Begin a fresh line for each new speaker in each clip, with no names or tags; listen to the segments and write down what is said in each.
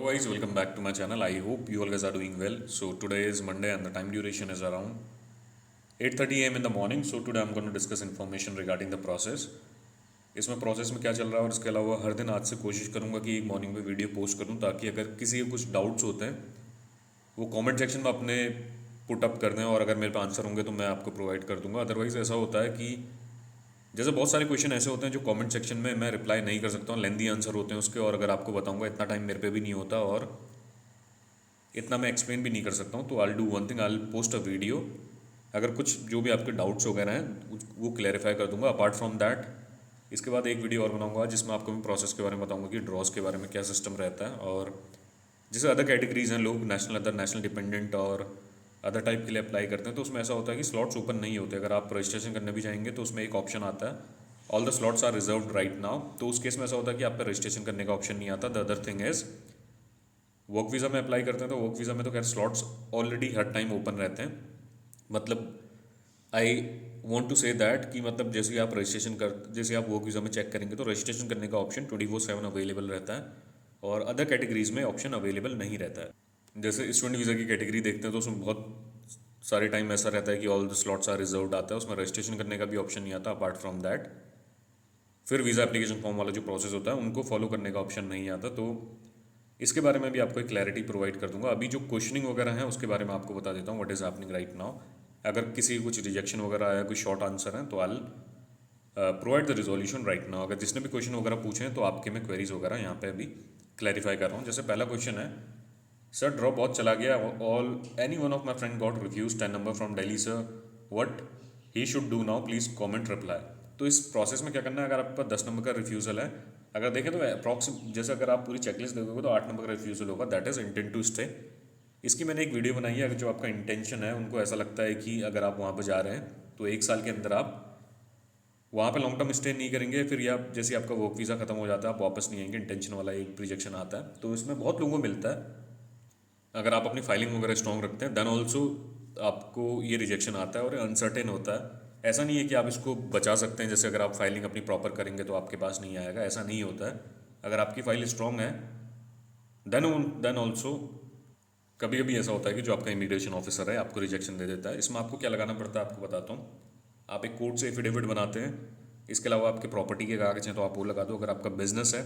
Otherwise, welcome back to my channel. I hope you all guys are doing well. So today is Monday and the time duration is around 8:30 a.m. in the morning. So today I'm going to discuss information regarding the process. इसमें process में क्या चल रहा है और इसके अलावा हर दिन आज से कोशिश करूंगा कि एक मॉर्निंग में वीडियो पोस्ट करूं ताकि अगर किसी के कुछ डाउट्स होते हैं वो कमेंट सेक्शन में अपने पुट अप कर दें और अगर मेरे पे आंसर होंगे तो मैं आपको प्रोवाइड कर दूंगा। अदरवाइज़ ऐसा होता है कि जैसे बहुत सारे क्वेश्चन ऐसे होते हैं जो कमेंट सेक्शन में मैं रिप्लाई नहीं कर सकता हूँ, लेंदी आंसर होते हैं उसके, और अगर आपको बताऊंगा इतना टाइम मेरे पे भी नहीं होता और इतना मैं एक्सप्लेन भी नहीं कर सकता हूँ। तो I do one thing, I post a video, अगर कुछ जो भी आपके डाउट्स वगैरह हैं वो क्लैरिफाई कर दूंगा। अपार्ट फ्रॉम दैट इसके बाद एक वीडियो और बनाऊंगा जिसमें आपको मैं प्रोसेस के बारे में बताऊंगा कि ड्रॉज के बारे में क्या सिस्टम रहता है, और जैसे अदर कैटेगरीज हैं, लोग नेशनल, अदर नेशनल डिपेंडेंट और अदर टाइप के लिए अप्लाई करते हैं, तो उसमें ऐसा होता है कि स्लॉट्स ओपन नहीं होते। अगर आप रजिस्ट्रेशन करने भी जाएंगे तो उसमें एक ऑप्शन आता है, all the slots are reserved right now. तो उस केस में ऐसा होता है कि आप पे रजिस्ट्रेशन करने का ऑप्शन नहीं आता। The other thing is work visa में अप्लाई करते हैं तो वर्क वीज़ा में तो खैर स्लॉट्स ऑलरेडी हर टाइम ओपन रहते हैं। मतलब I want to say that कि मतलब जैसे आप वर्क वीज़ा में चेक करेंगे तो रजिस्ट्रेशन करने का ऑप्शन 24/7 अवेलेबल रहता है और अदर कैटेगरीज में ऑप्शन अवेलेबल नहीं रहता है। जैसे स्टूडेंट वीज़ा की कैटेगरी देखते हैं तो उसमें बहुत सारे टाइम ऐसा रहता है कि all the slots are reserved आता है, उसमें रजिस्ट्रेशन करने का भी ऑप्शन नहीं आता। अपार्ट फ्रॉम दैट फिर वीज़ा एप्लीकेशन फॉर्म वाला जो प्रोसेस होता है उनको फॉलो करने का ऑप्शन नहीं आता। तो इसके बारे में भी आपको एक क्लैरिटी प्रोवाइड कर दूंगा। अभी जो क्वेश्चनिंग वगैरह है उसके बारे में आपको बता देता हूँ, what is happening right now. अगर किसी कुछ रिजेक्शन वगैरह आया, कोई शॉर्ट आंसर है, तो I provide the resolution right now. अगर जिसने भी क्वेश्चन वगैरह पूछे हैं तो आपके मैं क्वेरीज वगैरह यहाँ पे अभी क्लैरिफाई कर रहा हूँ। जैसे पहला क्वेश्चन है, सर ड्रॉप बहुत चला गया, all any one of my friend got refuse 10 number from Delhi sir, what he should do now, please comment reply. तो इस प्रोसेस में क्या करना है, अगर आपके पास 10 नंबर का रिफ्यूज़ल है, अगर देखें तो अप्रॉक्स जैसे अगर आप पूरी चेकलिस्ट देखोगे तो 8 नंबर का रिफ्यूज़ल होगा, that is intent to stay. इसकी मैंने एक वीडियो बनाई है। अगर जो आपका इंटेंशन है, उनको ऐसा लगता है कि अगर आप वहाँ पर जा रहे हैं तो एक साल के अंदर आप वहाँ पे लॉन्ग टर्म स्टे नहीं करेंगे, फिर या जैसे आपका वर्क वीज़ा खत्म हो जाता है आप वापस नहीं आएंगे, इंटेंशन वाला एक रिजेक्शन आता है। तो इसमें बहुत लोगों को मिलता है। अगर आप अपनी फाइलिंग वगैरह स्ट्रॉन्ग रखते हैं देन ऑल्सो आपको ये रिजेक्शन आता है और अनसर्टेन होता है। ऐसा नहीं है कि आप इसको बचा सकते हैं, जैसे अगर आप फाइलिंग अपनी प्रॉपर करेंगे तो आपके पास नहीं आएगा, ऐसा नहीं होता है। अगर आपकी फाइल स्ट्रॉन्ग है देन ऑल्सो कभी कभी ऐसा होता है कि जो आपका इमिग्रेशन ऑफिसर है आपको रिजेक्शन दे देता है। इसमें आपको क्या लगाना पड़ता है आपको बताता हूँ। आप एक कोर्ट से एफिडेविट बनाते हैं, इसके अलावा आपके प्रॉपर्टी के कागज हैं तो आप वो लगा दो, अगर आपका बिजनेस है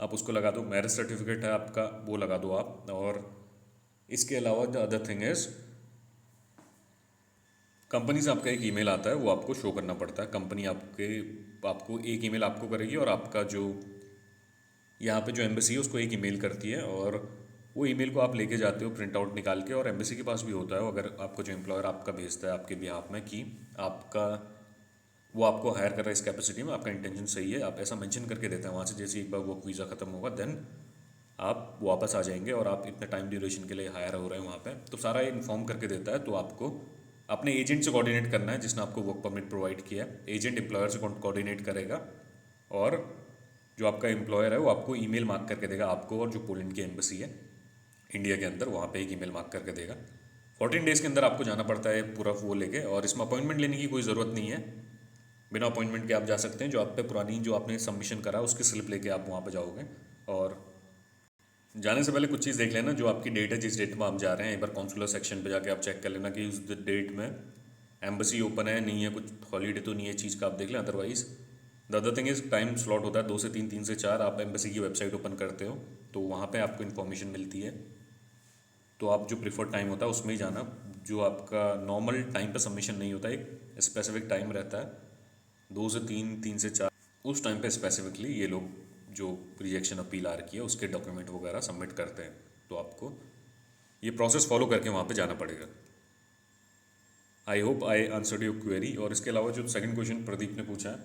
आप उसको लगा दो, मैरिज सर्टिफिकेट है आपका वो लगा दो आप। और इसके अलावा the other thing is company से आपका एक ईमेल आता है वो आपको शो करना पड़ता है। कंपनी आपको एक ईमेल आपको करेगी और आपका जो यहाँ पे जो एम्बेसी है उसको एक ईमेल करती है, और वो ईमेल को आप लेके जाते हो प्रिंट आउट निकाल के, और एम्बेसी के पास भी होता है अगर आपका जो एम्प्लॉयर आपका भेजता है आपके बिहाफ में कि आपका वो आपको हायर कर रहा है इस कैपेसिटी में, आपका इंटेंशन सही है, आप ऐसा मेंशन करके देते हैं वहाँ से। जैसे एक बार वर्क वीज़ा खत्म होगा देन आप वापस आ जाएंगे और आप इतने टाइम ड्यूरेशन के लिए हायर हो रहे हैं वहाँ पे, तो सारा इन्फॉर्म करके देता है। तो आपको अपने एजेंट से कोऑर्डिनेट करना है जिसने आपको वर्क परमिट प्रोवाइड किया है। एजेंट एम्प्लॉयर से कोऑर्डिनेट करेगा और जो आपका एम्प्लॉयर है वो आपको ईमेल मार्क करके देगा, आपको और जो पोलैंड की एम्बेसी है इंडिया के अंदर वहाँ पे एक ईमेल मार्क करके देगा। 14 डेज़ के अंदर आपको जाना पड़ता है पूरा वो लेके, और इसमें अपॉइंटमेंट लेने की कोई ज़रूरत नहीं है। बिना अपॉइंटमेंट के आप जा सकते हैं। जो आप पे पुरानी जो आपने सबमिशन करा उसकी स्लिप लेके आप वहाँ पे जाओगे, और जाने से पहले कुछ चीज़ देख लेना, जो आपकी डेट है जिस डेट में आप जा रहे हैं, एक बार कॉन्सुलर सेक्शन पे जाके आप चेक कर लेना कि उस डेट में एम्बेसी ओपन है नहीं है, कुछ हॉलीडे तो नहीं है, चीज़ का आप देख लें। Otherwise the other thing is time slot होता है 2 से 3, 3 से 4, आप एम्बेसी की वेबसाइट ओपन करते हो तो वहाँ पे आपको इन्फॉर्मेशन मिलती है, तो आप जो प्रीफर्ड टाइम होता है उसमें ही जाना। जो आपका नॉर्मल टाइम पे सबमिशन नहीं होता, एक स्पेसिफिक टाइम रहता है 2 से 3, 3 से 4, उस टाइम पे स्पेसिफिकली ये लोग जो रिजेक्शन अपील आ रखी है उसके डॉक्यूमेंट वगैरह सबमिट करते हैं। तो आपको ये प्रोसेस फॉलो करके वहाँ पे जाना पड़ेगा। I hope I answered your query. और इसके अलावा जो सेकंड क्वेश्चन प्रदीप ने पूछा है,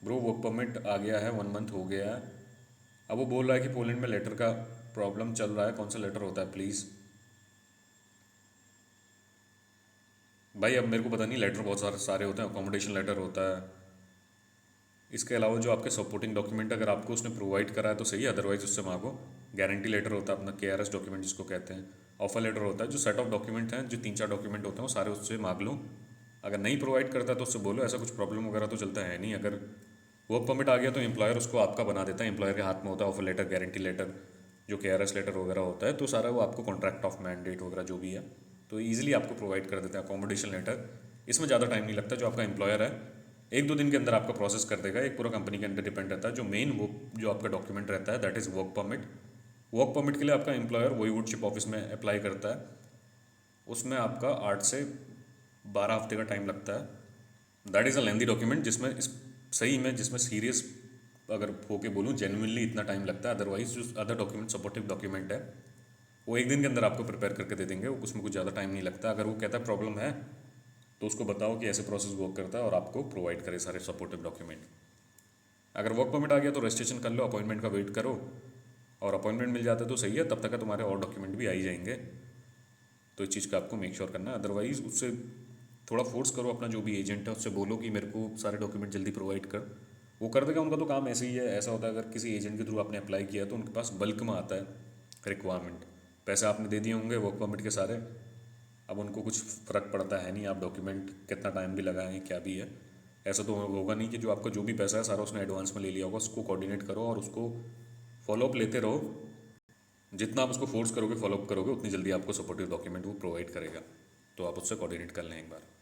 ब्रो वर्क परमिट आ गया है, 1 मंथ हो गया है, अब वो बोल रहा है कि पोलैंड में लेटर का प्रॉब्लम चल रहा है, कौन सा लेटर होता है प्लीज़। भाई अब मेरे को पता नहीं, लेटर बहुत सारे होते हैं, अकोमोडेशन लेटर होता है, इसके अलावा जो आपके सपोर्टिंग डॉक्यूमेंट अगर आपको उसने प्रोवाइड करा है तो सही है, अदरवाइज उससे मांगो। गारंटी लेटर होता है अपना, KRS डॉक्यूमेंट जिसको कहते हैं, ऑफर लेटर होता है, जो सेट ऑफ डॉक्यूमेंट हैं, जो 3-4 डॉक्यूमेंट होते हैं वो सारे उससे मांग लो। अगर नहीं प्रोवाइड करता तो उससे बोलो, ऐसा कुछ प्रॉब्लम वगैरह तो चलता है नहीं। अगर वर्क परमिट आ गया तो एम्प्लॉयर उसको आपका बना देता है, एम्प्लॉयर के हाथ में होता है ऑफर लेटर, गारंटी लेटर, जो KRS लेटर वगैरह होता है, तो सारा वो आपको कॉन्ट्रैक्ट ऑफ मैंडेट वगैरह जो भी है तो ईजिली आपको प्रोवाइड कर देते हैं। अकोमोडेशन लेटर, इसमें ज़्यादा टाइम नहीं लगता। जो आपका एम्प्लॉयर है 1-2 दिन के अंदर आपका प्रोसेस कर देगा। एक पूरा कंपनी के अंदर डिपेंड रहता है। जो मेन वो जो आपका डॉक्यूमेंट रहता है that is work permit. Work permit के लिए आपका एम्प्लॉयर वॉइवुडशिप ऑफिस में अप्लाई करता है। उसमें आपका 8 से 12 हफ्ते का टाइम लगता है। That is a lengthy document जिसमें सही में जिसमें सीरियस अगर होके बोलूँ जेन्युइनली इतना टाइम लगता है। अदरवाइज जो अदर डॉक्यूमेंट सपोर्टिव डॉक्यूमेंट है वो 1 दिन के अंदर आपको प्रिपेयर करके दे देंगे। उसमें कुछ ज़्यादा टाइम नहीं लगता। अगर वो कहता है प्रॉब्लम है तो उसको बताओ कि ऐसे प्रोसेस वर्क करता है और आपको प्रोवाइड करे सारे सपोर्टिव डॉक्यूमेंट। अगर वर्क परमिट आ गया तो रजिस्ट्रेशन कर लो, अपॉइंटमेंट का वेट करो, और अपॉइंटमेंट मिल जाता है तो सही है, तब तक का तुम्हारे और डॉक्यूमेंट भी आ ही जाएंगे। तो इस चीज़ का आपको मेक श्योर करना है। अदरवाइज उससे थोड़ा फोर्स करो अपना जो भी एजेंट है, उससे बोलो कि मेरे को सारे डॉक्यूमेंट जल्दी प्रोवाइड कर। वो कर देगा। उनका तो काम ऐसे ही है। ऐसा होता है अगर किसी एजेंट के थ्रू आपने अप्लाई किया है तो उनके पास बल्क में आता है रिक्वायरमेंट। पैसे आपने दे दिए होंगे वर्क परमिट के सारे, अब उनको कुछ फ़र्क पड़ता है नहीं आप डॉक्यूमेंट कितना टाइम भी लगाएं क्या भी है। ऐसा तो होगा नहीं कि जो आपका जो भी पैसा है सारा उसने एडवांस में ले लिया होगा। उसको कोऑर्डिनेट करो और उसको फॉलोअप लेते रहो। जितना आप उसको फोर्स करोगे फॉलोअप करोगे उतनी जल्दी आपको सपोर्टिव डॉक्यूमेंट वो प्रोवाइड करेगा। तो आप उससे कोऑर्डिनेट कर लें एक बार।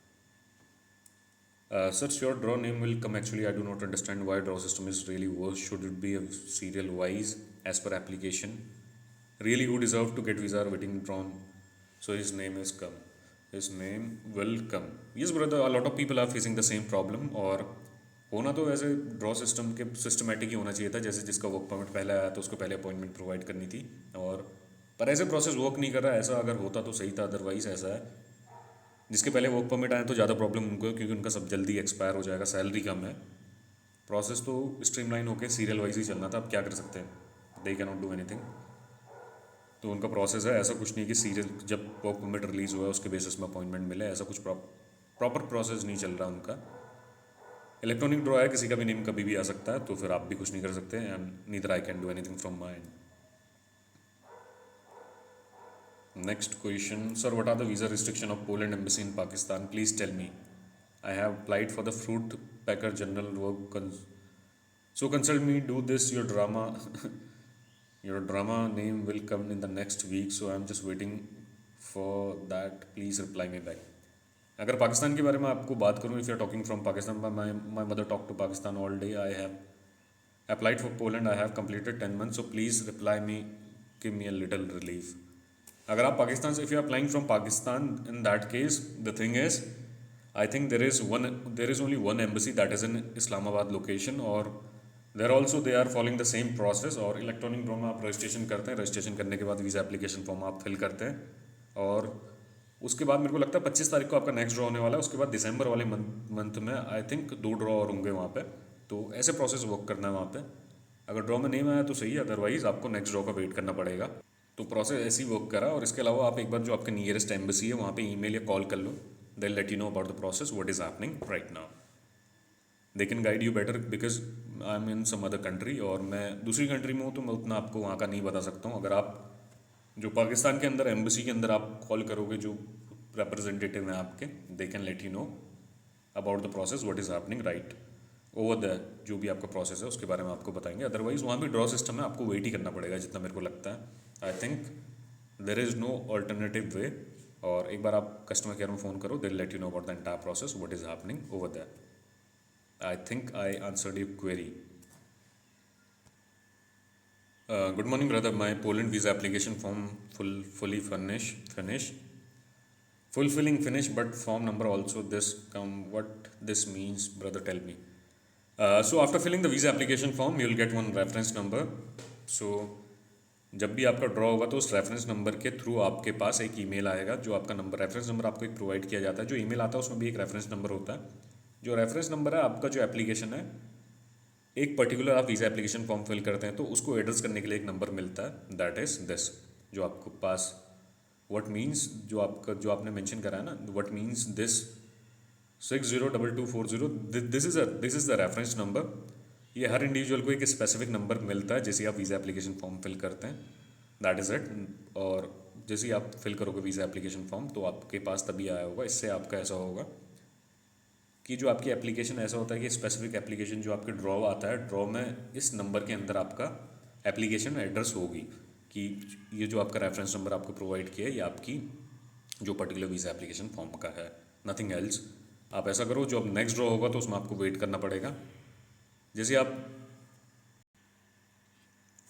Sir, your draw name will come. Actually, I do not understand why draw system is really worse. Should it be a serial wise as per application? Really, who deserve to get visa are waiting drawn. So his name is come. His name will come. Yes, brother. A lot of people are facing the same problem. और होना तो वैसे draw system के systematic ही होना चाहिए था। जैसे जिसका वर्क परमिट पहले आया तो उसको पहले अपॉइंटमेंट प्रोवाइड करनी थी। और पर ऐसे प्रोसेस वर्क नहीं कर रहा है। ऐसा अगर होता तो सही था। अदरवाइज ऐसा है जिसके पहले वर्क परमिट आए तो ज़्यादा प्रॉब्लम उनको है क्योंकि उनका सब जल्दी एक्सपायर हो जाएगा, सैलरी कम है। प्रोसेस तो स्ट्रीमलाइन होकर सीरियल वाइज ही चलना था। अब क्या कर सकते हैं, they can not do anything. तो उनका प्रोसेस है, ऐसा कुछ नहीं कि सीरियल जब वर्क परमिट रिलीज़ हुआ है उसके बेसिस में अपॉइंटमेंट मिले, ऐसा कुछ प्रॉपर प्रोसेस नहीं चल रहा उनका। इलेक्ट्रॉनिक ड्रॉ है, किसी का भी नेम कभी भी आ सकता है, तो फिर आप भी कुछ नहीं कर सकते। And neither I can do anything from my and. Next question, sir, what are the visa restriction of Poland embassy in Pakistan? Please tell me. I have applied for the fruit packer general work. So consult me. Do this. Your drama, your drama name will come in the next week. So I'm just waiting for that. Please reply me back. अगर पाकिस्तान के बारे में आपको बात करूँ, if you are talking from Pakistan, my mother talked to Pakistan all day. I have applied for Poland. I have completed 10 months. So please reply me. Give me a little relief. अगर आप पाकिस्तान से if you are applying from Pakistan in that case the thing is I think there is only one embassy that is in Islamabad location, और there also they are following the same process. और electronic draw में आप registration करते हैं, registration करने के बाद visa application form आप फिल करते हैं, और उसके बाद मेरे को लगता है 25 तारीख को आपका नेक्स्ट ड्रॉ होने वाला है। उसके बाद दिसंबर वाले मंथ में आई थिंक 2 ड्रॉ और होंगे वहाँ पे। तो ऐसे प्रोसेस वर्क करना है वहाँ पे। अगर ड्रॉ में नेम आया तो सही है, अदरवाइज आपको नेक्स्ट ड्रॉ का वेट करना पड़ेगा। तो प्रोसेस ऐसे ही वर्क करा। और इसके अलावा आप एक बार जो आपके नियरेस्ट एम्बेसी है वहाँ पे ईमेल या कॉल कर लो। They let you know about the process what is happening right now. They can guide you better because I am in some other country, और मैं दूसरी कंट्री में हूँ तो मैं उतना आपको वहाँ का नहीं बता सकता हूँ। अगर आप जो पाकिस्तान के अंदर एम्बेसी के अंदर आप कॉल करोगे जो रिप्रेजेंटेटिव हैं आपके, they can let you know about the process what is happening right over the जो भी आपका प्रोसेस है उसके बारे में आपको बताएंगे। अदरवाइज वहाँ भी ड्रॉ सिस्टम है, आपको वेट ही करना पड़ेगा जितना मेरे को लगता है। I think there is no alternative way. और एक बार आप कस्टमर केयर में फ़ोन करो, they let you know about the entire process what is happening over that. I think I answered your query. Good morning brother, my Poland visa application form fully finished, fulfilling finish, but form number also this come. What this means, brother, tell me. So after filling the visa application form you will get one reference number. So जब भी आपका draw होगा तो उस reference number के through आपके पास एक email आएगा। जो आपका नंबर रेफरेंस नंबर आपको एक प्रोवाइड किया जाता है। जो ईमेल आता है उसमें भी एक रेफरेंस नंबर होता है। जो रेफरेंस नंबर है आपका जो एप्लीकेशन है, एक पर्टिकुलर आप वीज़ा एप्लीकेशन फॉर्म फिल करते हैं तो उसको एड्रेस करने के लिए एक नंबर मिलता है, दैट इज़ दिस। जो आपको पास व्हाट मीन्स जो आपने मेंशन करा है ना, what means this 602240, this is the reference number. ये हर इंडिविजुअल को एक स्पेसिफिक नंबर मिलता है जैसे आप वीज़ा एप्लीकेशन फॉर्म फिल करते हैं, दैट इज़ इट। और जैसे ही आप फिल करोगे वीज़ा एप्लीकेशन फॉर्म तो आपके पास तभी आया होगा। इससे आपका ऐसा होगा कि जो आपकी एप्लीकेशन ऐसा होता है कि स्पेसिफिक एप्लीकेशन जो आपके ड्रॉ आता है, ड्रॉ में इस नंबर के अंदर आपका एप्लीकेशन एड्रेस होगी कि ये जो आपका रेफरेंस नंबर आपको प्रोवाइड किया है ये आपकी जो पर्टिकुलर वीज़ा एप्लीकेशन फॉर्म का है, नथिंग एल्स। आप ऐसा करो, जो अब नेक्स्ट ड्रॉ होगा तो उसमें आपको वेट करना पड़ेगा। जैसे आप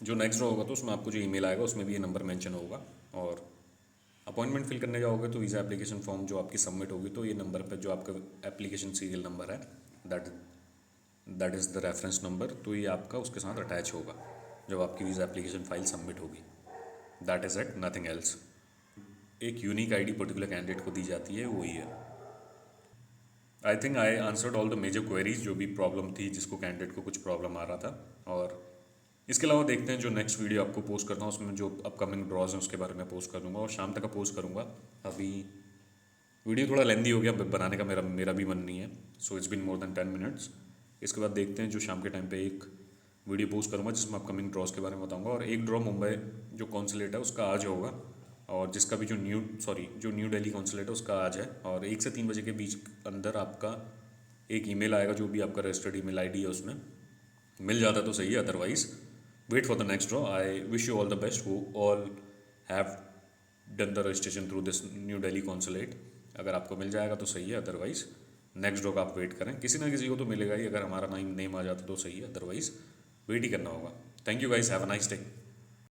जो नेक्स्ट ड्रॉ होगा तो उसमें आपको जो ईमेल आएगा उसमें भी ये नंबर मेंशन होगा, और अपॉइंटमेंट फिल करने जाओगे तो वीज़ा एप्लीकेशन फॉर्म जो आपकी सबमिट होगी तो ये नंबर पर जो आपका एप्लीकेशन सीरियल नंबर है, that that is the reference number, तो ये आपका उसके साथ अटैच होगा जब आपकी वीज़ा एप्लीकेशन फाइल सबमिट होगी। That is it, nothing else. एक यूनिक आईडी पर्टिकुलर कैंडिडेट को दी जाती है, वही है। I think I answered all the major queries जो भी प्रॉब्लम थी, जिसको कैंडिडेट को कुछ प्रॉब्लम आ रहा था। और इसके अलावा देखते हैं जो नेक्स्ट वीडियो आपको पोस्ट करता हूँ उसमें जो अपकमिंग ड्रॉज हैं उसके बारे में पोस्ट कर दूँगा, और शाम तक का पोस्ट करूँगा। अभी वीडियो थोड़ा लेंदी हो गया, बनाने का मेरा भी मन नहीं है, so it's been more than 10 minutes. इसके बाद देखते हैं जो शाम के टाइम पे एक वीडियो पोस्ट करूँगा जिसमें अपकमिंग ड्रॉज के बारे में बताऊँगा। और एक ड्रॉ मुंबई जो कॉन्सुलेट है उसका आज होगा, और जिसका भी जो न्यू दिल्ली कॉन्सुलेट है उसका आज है। और 1 से 3 बजे के बीच अंदर आपका एक ईमेल आएगा, जो भी आपका रजिस्टर्ड ईमेल आईडी है उसमें मिल जाता तो सही है, otherwise wait for the next draw. I wish you all the best who all have done the registration through this New Delhi consulate. अगर आपको मिल जाएगा तो सही है, अदरवाइज नेक्स्ट ड्रॉ का आप वेट करें, किसी ना किसी को तो मिलेगा ही। अगर हमारा नेम आ जाता तो सही है, अदरवाइज वेट ही करना होगा। Thank you guys, have a nice day.